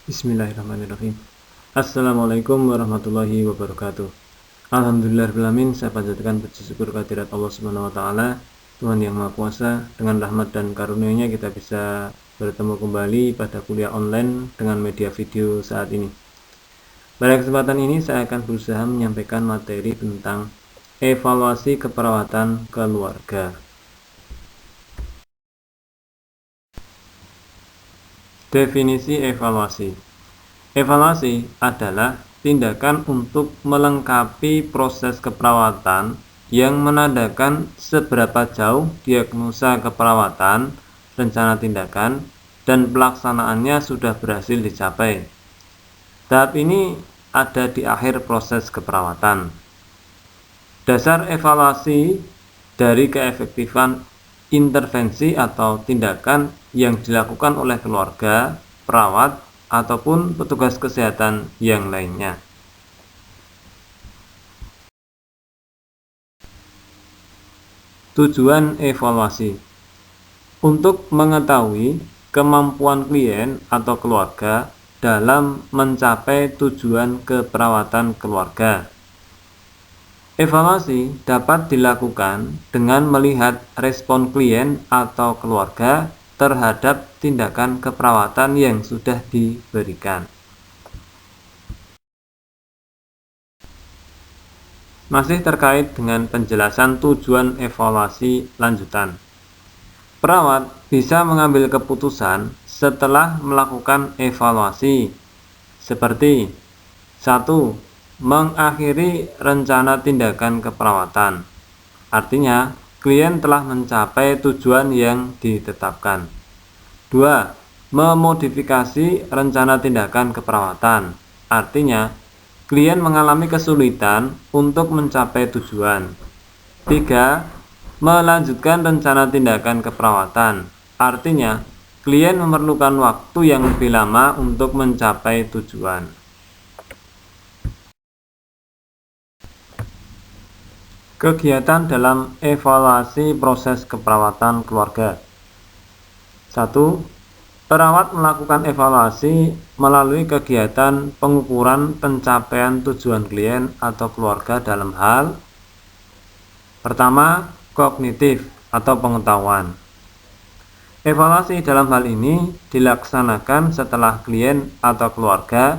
Bismillahirrahmanirrahim. Assalamualaikum warahmatullahi wabarakatuh. Alhamdulillahirrahmanirrahim. Saya panjatkan puji syukur kehadirat Allah Subhanahu wa taala, Tuhan yang Maha Kuasa. Dengan rahmat dan karunia-Nya kita bisa bertemu kembali pada kuliah online dengan media video saat ini. Pada kesempatan ini saya akan berusaha menyampaikan materi tentang evaluasi keperawatan keluarga. Definisi evaluasi. Evaluasi adalah tindakan untuk melengkapi proses keperawatan yang menandakan seberapa jauh diagnosa keperawatan, rencana tindakan, dan pelaksanaannya sudah berhasil dicapai. Tahap ini ada di akhir proses keperawatan. Dasar evaluasi dari keefektifan intervensi atau tindakan yang dilakukan oleh keluarga, perawat, ataupun petugas kesehatan yang lainnya. Tujuan evaluasi untuk mengetahui kemampuan klien atau keluarga dalam mencapai tujuan keperawatan keluarga. Evaluasi dapat dilakukan dengan melihat respon klien atau keluarga terhadap tindakan keperawatan yang sudah diberikan. Masih terkait dengan penjelasan tujuan evaluasi lanjutan. Perawat bisa mengambil keputusan setelah melakukan evaluasi, seperti 1. Mengakhiri rencana tindakan keperawatan. Artinya, klien telah mencapai tujuan yang ditetapkan. 2. Memodifikasi rencana tindakan keperawatan. Artinya, klien mengalami kesulitan untuk mencapai tujuan. 3. Melanjutkan rencana tindakan keperawatan. Artinya, klien memerlukan waktu yang lebih lama untuk mencapai tujuan. Kegiatan dalam evaluasi proses keperawatan keluarga. 1. Perawat melakukan evaluasi melalui kegiatan pengukuran pencapaian tujuan klien atau keluarga dalam hal pertama, kognitif atau pengetahuan. Evaluasi dalam hal ini dilaksanakan setelah klien atau keluarga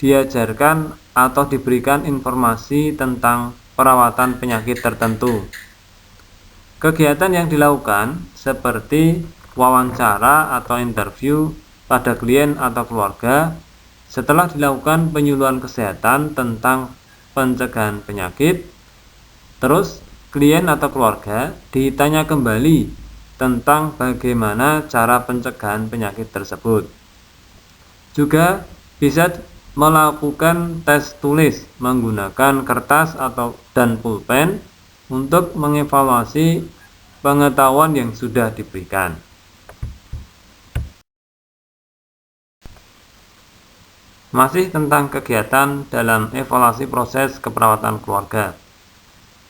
diajarkan atau diberikan informasi tentang perawatan penyakit tertentu. Kegiatan yang dilakukan seperti wawancara atau interview pada klien atau keluarga setelah dilakukan penyuluhan kesehatan tentang pencegahan penyakit. Terus klien atau keluarga ditanya kembali tentang bagaimana cara pencegahan penyakit tersebut. Juga bisa melakukan tes tulis menggunakan kertas dan pulpen untuk mengevaluasi pengetahuan yang sudah diberikan. Masih tentang kegiatan dalam evaluasi proses keperawatan keluarga.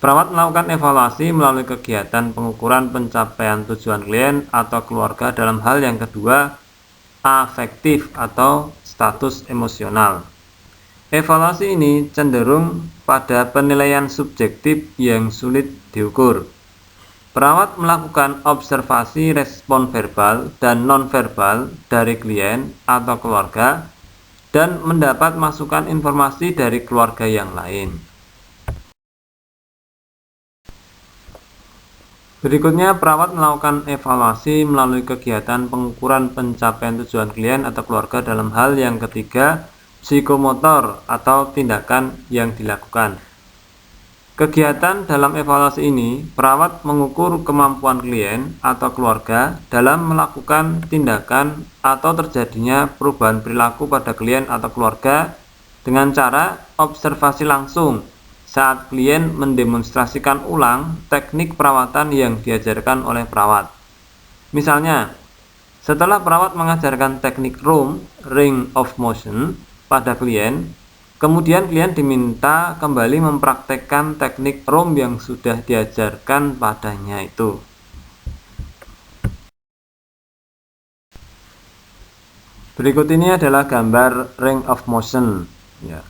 Perawat melakukan evaluasi melalui kegiatan pengukuran pencapaian tujuan klien atau keluarga dalam hal yang kedua, afektif atau status emosional. Evaluasi ini cenderung pada penilaian subjektif yang sulit diukur. Perawat melakukan observasi respon verbal dan non-verbal dari klien atau keluarga dan mendapat masukan informasi dari keluarga yang lain. Berikutnya, perawat melakukan evaluasi melalui kegiatan pengukuran pencapaian tujuan klien atau keluarga dalam hal yang ketiga, psikomotor atau tindakan yang dilakukan. Kegiatan dalam evaluasi ini, perawat mengukur kemampuan klien atau keluarga dalam melakukan tindakan atau terjadinya perubahan perilaku pada klien atau keluarga dengan cara observasi langsung saat klien mendemonstrasikan ulang teknik perawatan yang diajarkan oleh perawat. Misalnya, setelah perawat mengajarkan teknik ring of motion pada klien, kemudian klien diminta kembali mempraktekkan teknik room yang sudah diajarkan padanya itu. Berikut ini adalah gambar ring of motion. Ya.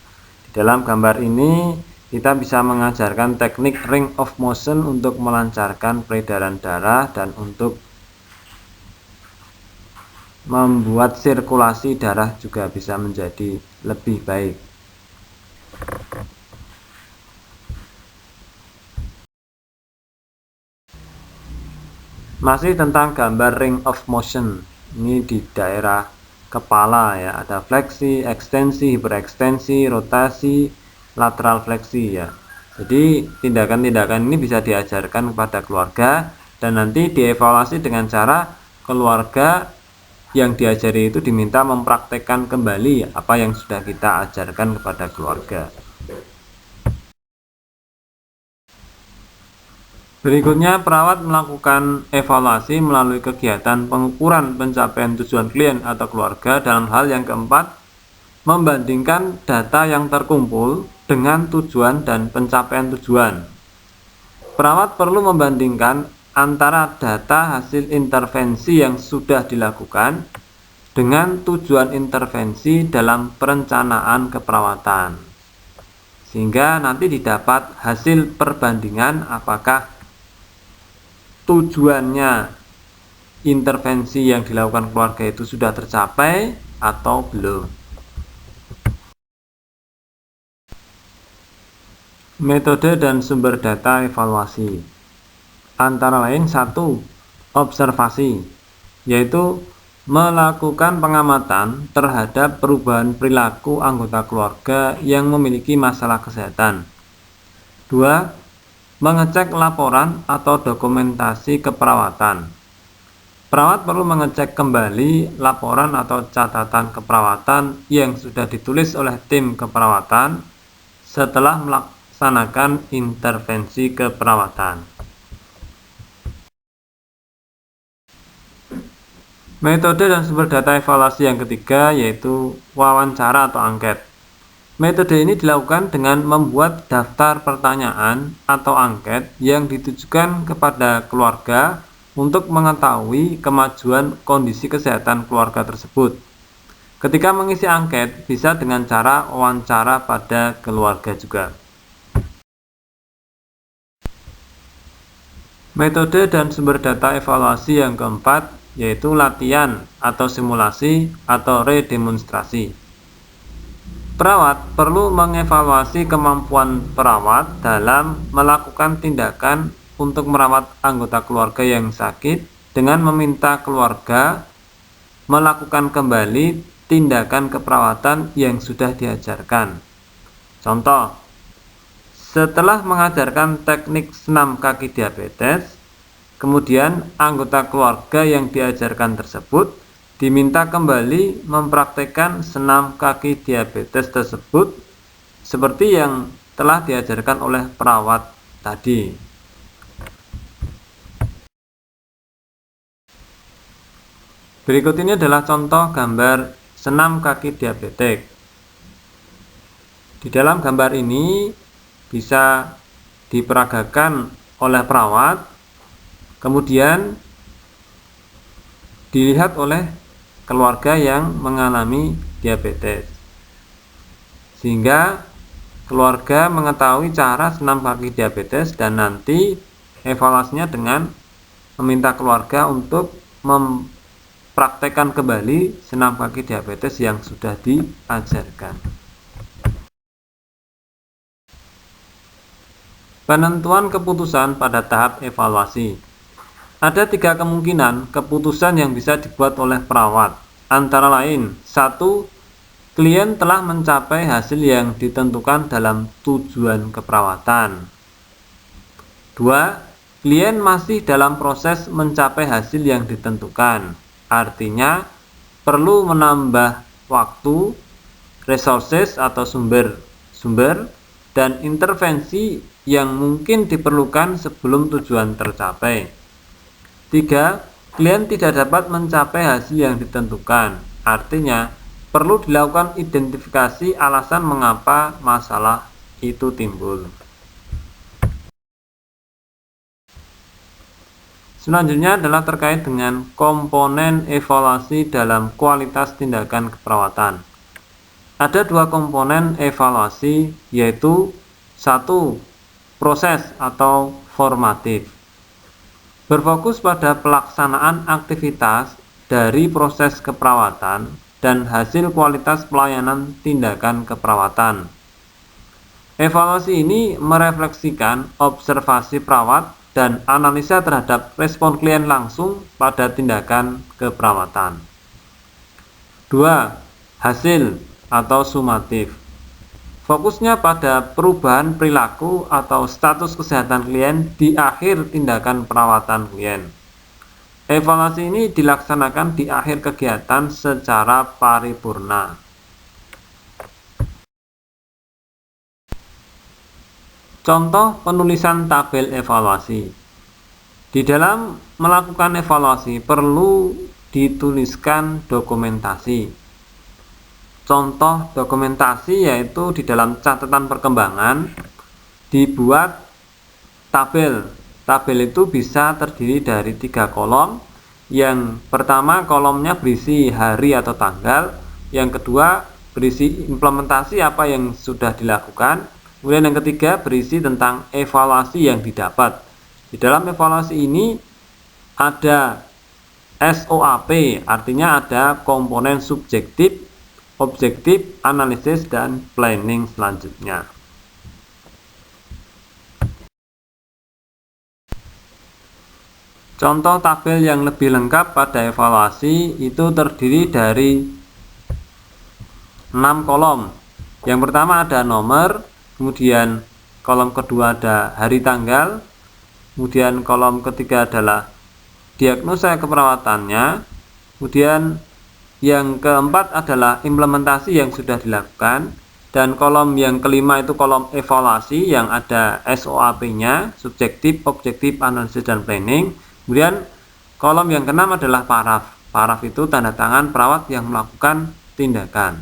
Di dalam gambar ini kita bisa mengajarkan teknik ring of motion untuk melancarkan peredaran darah dan untuk membuat sirkulasi darah juga bisa menjadi lebih baik. Masih tentang gambar ring of motion. Ini di daerah kepala ya, ada fleksi, ekstensi, hiperekstensi, rotasi, lateral fleksi ya. Jadi tindakan-tindakan ini bisa diajarkan kepada keluarga dan nanti dievaluasi dengan cara keluarga yang diajari itu diminta mempraktekkan kembali apa yang sudah kita ajarkan kepada keluarga. Berikutnya, perawat melakukan evaluasi melalui kegiatan pengukuran pencapaian tujuan klien atau keluarga. Dalam hal yang keempat, membandingkan data yang terkumpul dengan tujuan dan pencapaian tujuan. Perawat perlu membandingkan antara data hasil intervensi yang sudah dilakukan dengan tujuan intervensi dalam perencanaan keperawatan, sehingga nanti didapat hasil perbandingan apakah tujuannya intervensi yang dilakukan keluarga itu sudah tercapai atau belum. Metode dan sumber data evaluasi antara lain: 1. Observasi, yaitu melakukan pengamatan terhadap perubahan perilaku anggota keluarga yang memiliki masalah kesehatan. 2. Mengecek laporan atau dokumentasi keperawatan. Perawat perlu mengecek kembali laporan atau catatan keperawatan yang sudah ditulis oleh tim keperawatan setelah melaksanakan intervensi keperawatan. Metode dan sumber data evaluasi yang ketiga yaitu wawancara atau angket. Metode ini dilakukan dengan membuat daftar pertanyaan atau angket yang ditujukan kepada keluarga untuk mengetahui kemajuan kondisi kesehatan keluarga tersebut. Ketika mengisi angket, bisa dengan cara wawancara pada keluarga juga. Metode dan sumber data evaluasi yang keempat yaitu latihan atau simulasi atau redemonstrasi. Perawat perlu mengevaluasi kemampuan perawat dalam melakukan tindakan untuk merawat anggota keluarga yang sakit dengan meminta keluarga melakukan kembali tindakan keperawatan yang sudah diajarkan. Contoh, setelah mengajarkan teknik senam kaki diabetes, kemudian anggota keluarga yang diajarkan tersebut diminta kembali mempraktekkan senam kaki diabetes tersebut seperti yang telah diajarkan oleh perawat tadi. Berikut ini adalah contoh gambar senam kaki diabetes. Di dalam gambar ini bisa diperagakan oleh perawat, kemudian dilihat oleh keluarga yang mengalami diabetes, sehingga keluarga mengetahui cara senam kaki diabetes dan nanti evaluasinya dengan meminta keluarga untuk mempraktekkan kembali senam kaki diabetes yang sudah diajarkan. Penentuan keputusan pada tahap evaluasi. Ada 3 kemungkinan keputusan yang bisa dibuat oleh perawat, antara lain: 1. Klien telah mencapai hasil yang ditentukan dalam tujuan keperawatan. 2. Klien masih dalam proses mencapai hasil yang ditentukan, artinya perlu menambah waktu, resources atau sumber dan intervensi yang mungkin diperlukan sebelum tujuan tercapai. 3. Klien tidak dapat mencapai hasil yang ditentukan, artinya perlu dilakukan identifikasi alasan mengapa masalah itu timbul. Selanjutnya adalah terkait dengan komponen evaluasi dalam kualitas tindakan keperawatan. Ada dua komponen evaluasi, yaitu satu, proses atau formatif, berfokus pada pelaksanaan aktivitas dari proses keperawatan dan hasil kualitas pelayanan tindakan keperawatan. Evaluasi ini merefleksikan observasi perawat dan analisa terhadap respon klien langsung pada tindakan keperawatan. 2. Hasil atau sumatif, fokusnya pada perubahan perilaku atau status kesehatan klien di akhir tindakan perawatan klien. Evaluasi ini dilaksanakan di akhir kegiatan secara paripurna. Contoh penulisan tabel evaluasi. Di dalam melakukan evaluasi perlu dituliskan dokumentasi. Contoh dokumentasi yaitu di dalam catatan perkembangan dibuat tabel. Tabel itu bisa terdiri dari 3 kolom. Yang pertama kolomnya berisi hari atau tanggal. Yang kedua berisi implementasi apa yang sudah dilakukan. Kemudian yang ketiga berisi tentang evaluasi yang didapat. Di dalam evaluasi ini ada SOAP, artinya ada komponen subjektif, objektif, analisis, dan planning selanjutnya. Contoh tabel yang lebih lengkap pada evaluasi itu terdiri dari 6 kolom. Yang pertama ada nomor, kemudian kolom kedua ada hari tanggal, kemudian kolom ketiga adalah diagnosa keperawatannya, kemudian yang keempat adalah implementasi yang sudah dilakukan, dan kolom yang kelima itu kolom evaluasi yang ada SOAP-nya, subjektif, objektif, analisis, dan planning. Kemudian kolom yang keenam adalah paraf. Paraf itu tanda tangan perawat yang melakukan tindakan.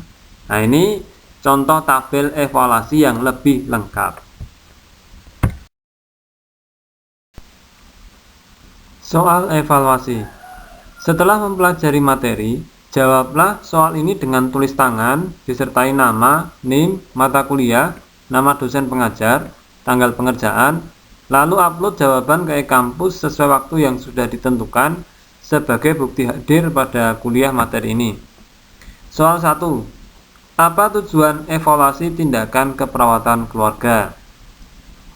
Nah, ini contoh tabel evaluasi yang lebih lengkap. Soal evaluasi. Setelah mempelajari materi, jawablah soal ini dengan tulis tangan disertai nama, NIM, mata kuliah, nama dosen pengajar, tanggal pengerjaan, lalu upload jawaban ke e-kampus sesuai waktu yang sudah ditentukan sebagai bukti hadir pada kuliah materi ini. Soal 1. Apa tujuan evaluasi tindakan keperawatan keluarga?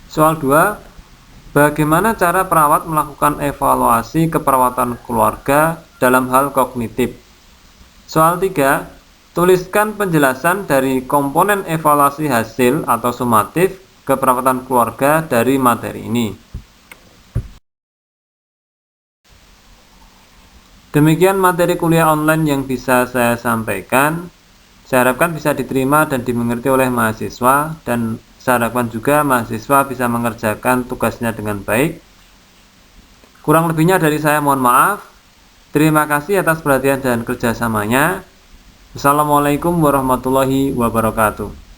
Soal 2. Bagaimana cara perawat melakukan evaluasi keperawatan keluarga dalam hal kognitif? Soal 3. Tuliskan penjelasan dari komponen evaluasi hasil atau sumatif keperawatan keluarga dari materi ini. Demikian materi kuliah online yang bisa saya sampaikan. Saya harapkan bisa diterima dan dimengerti oleh mahasiswa, dan saya harapkan juga mahasiswa bisa mengerjakan tugasnya dengan baik. Kurang lebihnya dari saya mohon maaf. Terima kasih atas perhatian dan kerjasamanya. Wassalamualaikum warahmatullahi wabarakatuh.